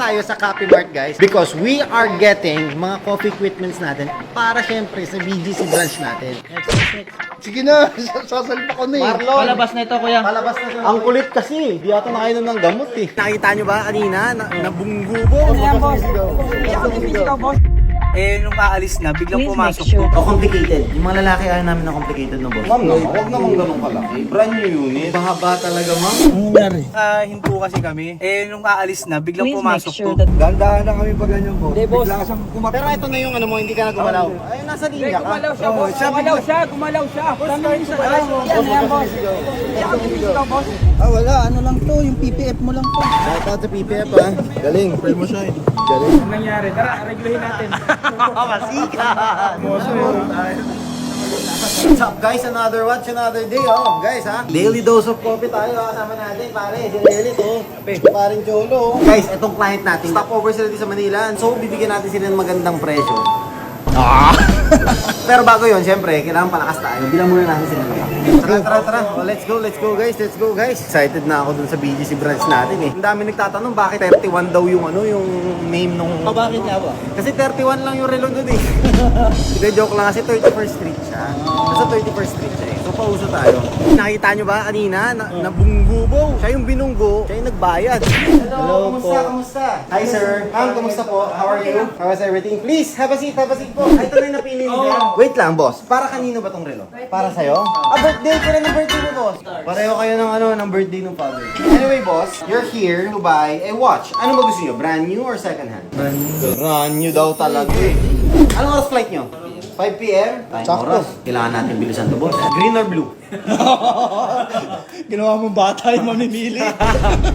tayo sa Coffee Mart, guys, because we are getting mga coffee equipments natin para syempre sa BGC branch natin. Sige na, sasalpa ko na eh. Marlon, Palabas na ito, kuya. palabas na siya. Ang kulit kasi, di ata nakainom ng gamot eh. Nakita nyo ba kanina? Nabunggubo. Eh, nung aalis na, biglang pumasok po. O complicated. Yung mga lalaki ayaw namin na complicated no, boss. Ma'am naman, huwag naman ganun kalaki. Brand new unit. Mahaba talaga, ma'am. Hinto kasi kami. Eh, nung aalis na, biglang pumasok po. Dahan-dahan lang kami pag ganyan po. Hindi, boss. Bigla siyang Pero ito na yung ano mo, hindi ka na gumalaw. Ay, nasa linya ka. Gumalaw siya, boss. Gumalaw siya. Boss. Ah, wala. Ano lang to, yung PPF mo lang to. Shout out to PPF, ha. Galing, pwede mo siya eh. Galing. Ang nangyari? Tara, regluhin natin. Masika! What's up, guys? Another watch, another day, oh. Guys, ha? Daily dose of coffee tayo, kasama natin, pare. Si Lelit, oh. Paring Cholo, oh. Guys, itong client natin, stopover sila dito sa Manila. So, bibigyan natin sila ng magandang presyo. Pero bago yun, syempre, kailangan palakas tayo. Bilang muna natin sila ng Tara. Oh, let's go guys. Excited na ako dun sa BGC branch natin eh. Ang dami nagtatanong bakit 31 daw yung ano, yung name nung... Bakit nga ba? Kasi 31 lang yung relo dun eh. Hindi, joke lang kasi 31st Street siya. Nasa 31st Street siya eh. So pauso tayo. Nakita nyo ba kanina? Nabunggubo. Siya yung binunggo, siya yung nagbayad. Hello, kamusta? Hi sir. Ma'am, kamusta po? How are you? How is everything? Please, have a seat po. Ay, ito na yung napili niya. Wait lang, boss. Para kanino ba tong relo? Para sa'yo? Birthday! Kailan ng birthday mo, boss? Pareho kayo ng birthday ng father. Anyway, boss, you're here to buy a watch. Ano ba gusto nyo? Brand new or second hand? Brand new daw talaga eh. Anong oras flight nyo? 5 p.m.? Tayong oras. Kailangan natin bilisan to, boss. Green or blue? Ginawa mong bata yung mamimili.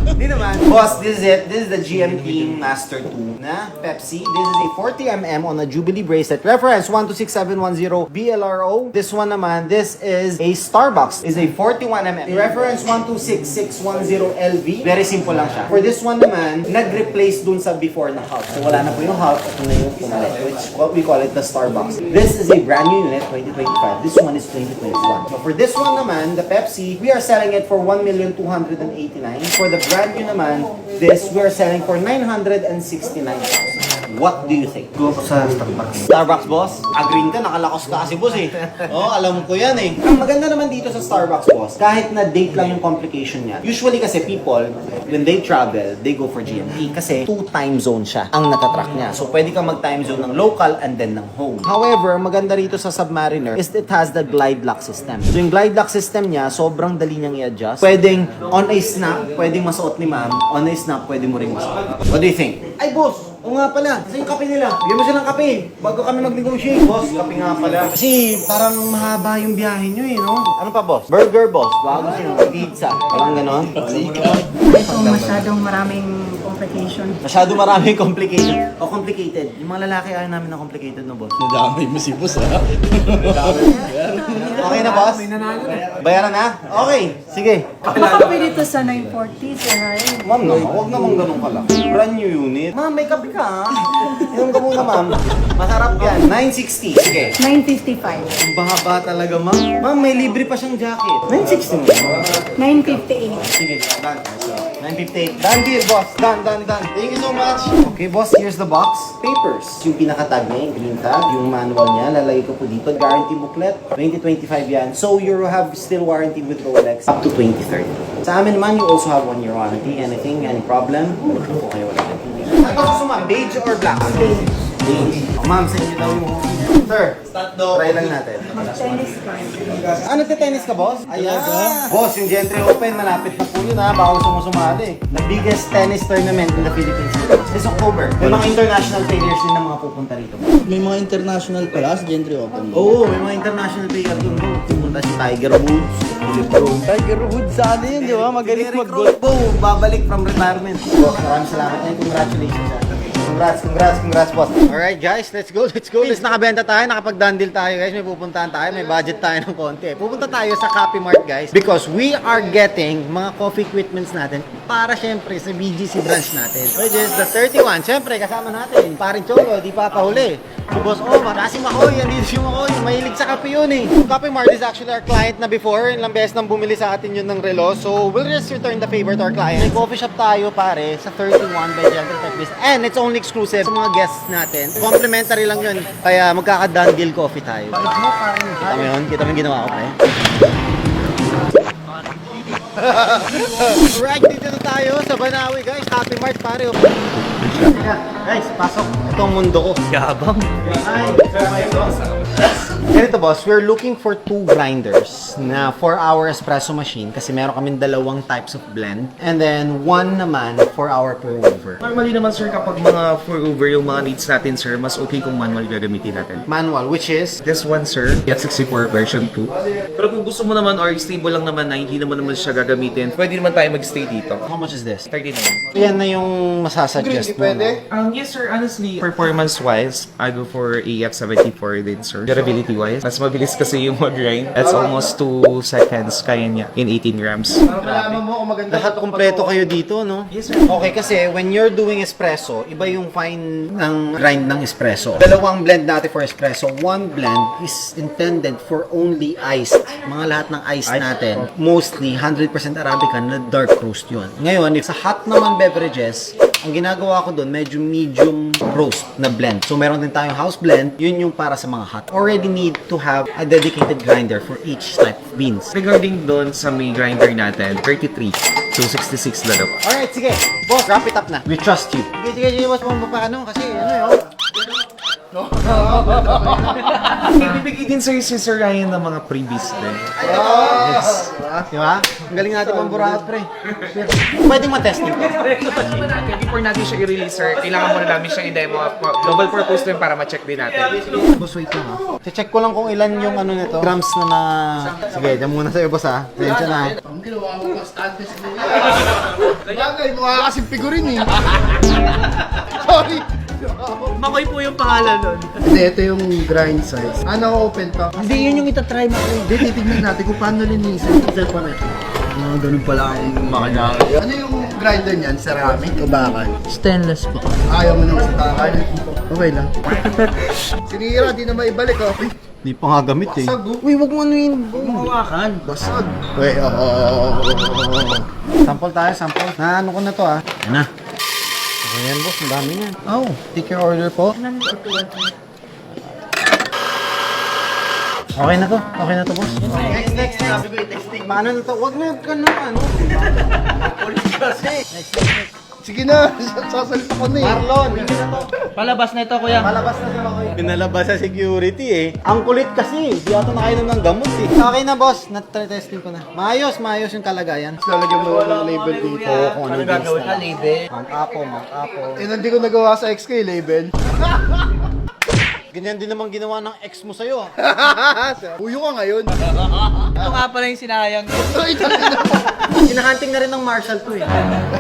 Hindi naman. Boss, this is it. This is the GMT Master 2 na Pepsi. This is a 40mm on a Jubilee bracelet. Reference 126710 BLRO. This one naman, this is a Starbucks. Is a 41mm. Reference 126610 LV. Very simple lang siya. For this one naman, nag-replace dun sa before na half. So wala na po yung half. Ito na yung pumalit. Which what we call it the Starbucks. This is a brand new unit, 2025. This one is 2021. So for this one naman, the Pepsi, we are selling it for 1,289,000. For the brand new naman, this we are selling for 969,000. What do you think? Go sa Starbucks. Starbucks, boss? Agree ka, nakalakos ka kasi, boss eh. Oh, alam ko yan eh. Ang maganda naman dito sa Starbucks, boss, kahit na date lang yung complication niya. Usually kasi people, when they travel, they go for GMT kasi 2 time zone siya ang natatrack niya. So pwede kang mag-time zone ng local and then ng home. However, maganda rito sa Submariner is it has the glide lock system. So yung glide lock system niya, sobrang dali niyang i-adjust. Pwedeng on a snap, pwedeng masuot ni ma'am. On a snap, pwede mo ring masuot. What do you think? Ay, boss! Oo nga pala, kasi yung kape nila. Bigyan mo silang kape. Bago kami mag-negotiate. Boss, kape nga pala. Kasi parang mahaba yung biyahe nyo eh, no? Ano pa, boss? Burger, boss. Bago siya. Pizza. Parang ganon. Ito masyadong maraming complication. Masyado maraming complication. O complicated. Yung mga lalaki ayaw namin na complicated, no, boss? Nadamay mo si boss ha. Okay na, boss? Bayaran na? Okay. Sige. Baka pwede ito sa 940, Sir Ryan. Ma'am naman, huwag naman ganun kalaki. Brand new unit. Ma'am, may kape ka ha? Inom ka muna, ma'am. Masarap yan. 960. Sige. 955. Ang bahaba talaga, ma'am. Ma'am, may libre pa siyang jacket. 960 mo. 958. Sige, done. 958. Done deal, boss. Done. Thank you so much. Okay, boss, here's the box. Papers. Yung pinaka-tag niya, yung green tag, yung manual niya, lalagay ko po dito. Guarantee booklet, 2025 yan. So, you have still warranty with Rolex up to 2030. Sa amin naman, you also have 1 year warranty. Anything, any problem, po kayo wala. Ano ba gusto, ma'am? Beige or black? Beige. Ma'am, sa inyo daw yung... Sir, try lang natin. Tennis card. Ano, tennis ka, boss? Ayan. Boss, yung Gentry Open, malapit na po yun ha. Bawal sumusumali. The biggest tennis tournament in the Philippines. This October. May mga international players din na mga pupunta rito. May mga international pala sa Gentry Open. Oo, may mga international players doon. Pupunta si Tiger Woods, Philip Rose. Tiger Woods sana yun, di ba? Magaling Eric Roth po, babalik from retirement. Boss, maraming salamat and congratulations. Congrats, boss. Alright guys, let's go. Let's nakabenta tayo, nakapag-dandil tayo guys. May pupuntahan tayo, may budget tayo ng konti. Pupunta tayo sa Coffee Mart guys because we are getting mga coffee equipments natin para syempre sa BGC branch natin. Which is the 31. Syempre, kasama natin. Paring Cholo, di papahuli. So boss, oh, si Makoy, andito si Makoy. Mahilig sa kape yun eh. So, Kape Mart is actually our client na before. Ilang beses nang bumili sa atin yun ng relo. So we'll just return the favor to our client. May coffee shop tayo pare sa 31 by Gentle Techniques. And it's only exclusive sa mga guests natin. Complimentary lang yun. Kaya magkaka-done deal coffee tayo. Kita mo yun? Kita mo yung ginawa ko pre? Alright, dito na tayo sa Banawi guys. Happy Mart pare. Guys, pasok. Ito ang mundo ko. Yabang. Ganito boss, we're looking for 2 grinders na 4-hour espresso machine kasi meron kaming 2 types of blend and then 1 naman 4-hour pour over. Normally naman sir, kapag mga pour over yung mga needs natin sir, mas okay kung manual gagamitin natin. Manual, which is This one sir, F64 version 2. Pero kung gusto mo naman or stable lang naman na hindi naman naman siya gagamitin, pwede naman tayo magstay dito. how much is this? 39. Yan na yung masasuggest mo. Pwede? Yes sir, honestly, performance-wise, I go for a F74 din sir. Durability-wise, mas mabilis kasi yung mag-grind. That's almost 2 seconds kaya niya in 18 grams. Lahat kompleto kayo dito, no? Yes sir. Okay, kasi when you're doing espresso, iba yung fine ng grind ng espresso. 2 blend natin for espresso. 1 blend is intended for only iced. Mga lahat ng iced natin, mostly 100% Arabica na dark roast yun. Ngayon, if sa hot naman beverages, ang ginagawa ko doon, medyo medium roast na blend. So, meron din tayong house blend. Yun yung para sa mga hot. Already need to have a dedicated grinder for each type of beans. Regarding doon sa may grinder natin, 33 to 66 lalo. Alright, sige. Boss, wrap it up na. We trust you. Sige, boss, paano? Kasi, ano yun? Ibibigay din sa'yo si Sir Ryan ng mga freebies din. Yes. Diba? Ang galing natin pamburaot, pre. Pwedeng matesting ko. Before natin siya i-release sir, kailangan muna namin siyang i-demo. Global purpose din para ma-check din natin. Boss, wait lang ha. Check ko lang kung ilan yung ano nito. Grams na Sige, dyan muna sa'yo, boss ha. Densya na. Ang ginawa ko mas status mo. Bagay, mukha kasing figurin eh. Sorry. Makoy po yung pangalan nun. Hindi, ito yung grind size. Ano, open pa. Hindi, yun yung itatry mo. Hindi, titignan natin kung paano linisin. Self pa na ito. Ganun pala ang makina. Ano yung grinder niyan? Ceramic o bakal? Stainless po. Ayaw mo naman sa bakal. Okay lang. Sinira, di na maibalik oh. Uy, Di pa nga gamit eh. basag oh. Uy, wag mo ano yun. Mawakan. Basag. Uy, Sample tayo, sample. Na ano ko na to ha. Yan na. Okay yan, boss. Ang dami yan. Oh, take your order po. Okay na to. Okay na to, boss. Next. Sabi ko i-testing. Paano na to? Wag na ka na, ano. Ulit kasi. Next. Sige na, sasalita ko na eh. Marlon, hindi na to. Palabas na ito, kuya. Malabas na si Makoy. Pinalabas sa security eh. Ang kulit kasi. Di ata nakainom ng gamot eh. Okay na, boss. Nat-testing ko na. Maayos yung kalagayan. Lalagyan mo ng label dito. Oo, kung ano gagawin Sa label. Mount Apo. Eh, hindi ko nagawa sa XK label. Ganyan din naman ginawa ng ex mo sa'yo. Uyo ka ngayon. Ito nga pala yung sinayang. Hinahunting na rin ng Marshall to eh.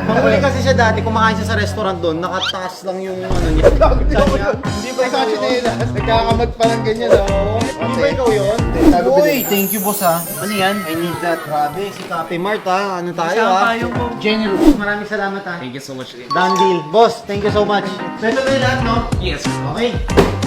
Mahuli kasi siya dati, kumakain siya sa restaurant doon, nakataas lang yung ano niya. Hindi ba ikaw yun? Nagkakamag pa ng ganyan oh. Hindi ba ikaw yun? Sabi ko Uy, thank you boss ha. Ano yan? I need that. Grabe, si Kape Mart ha. Ano tayo ha? Generous. Maraming salamat ha. Thank you so much. Done deal. Boss, thank you so much. Pwede ba lahat no? Yes sir. Okay.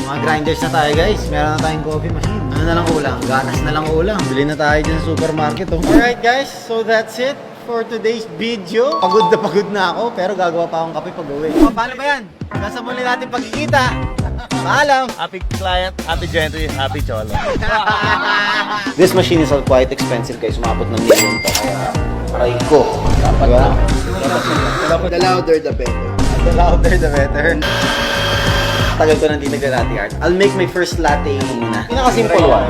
Mga grinders na tayo guys. Meron na tayong coffee machine. Ano na lang ulang? Gatas na lang ulang. Bili na tayo dyan sa supermarket. Oh. Alright guys, so that's it for today's video. Pagod na ako pero gagawa pa akong kape pag uwi. Paano ba yan? Hanggang sa muli natin pagkikita. Paalam! Happy client, happy gentry, happy cholo. This machine is quite expensive guys. Umabot ng million to. Aray ko. Diba? The louder the better. The louder the better. Tagal ko nang di nag-latte art. I'll make my first latte muna. Pinaka-simple one.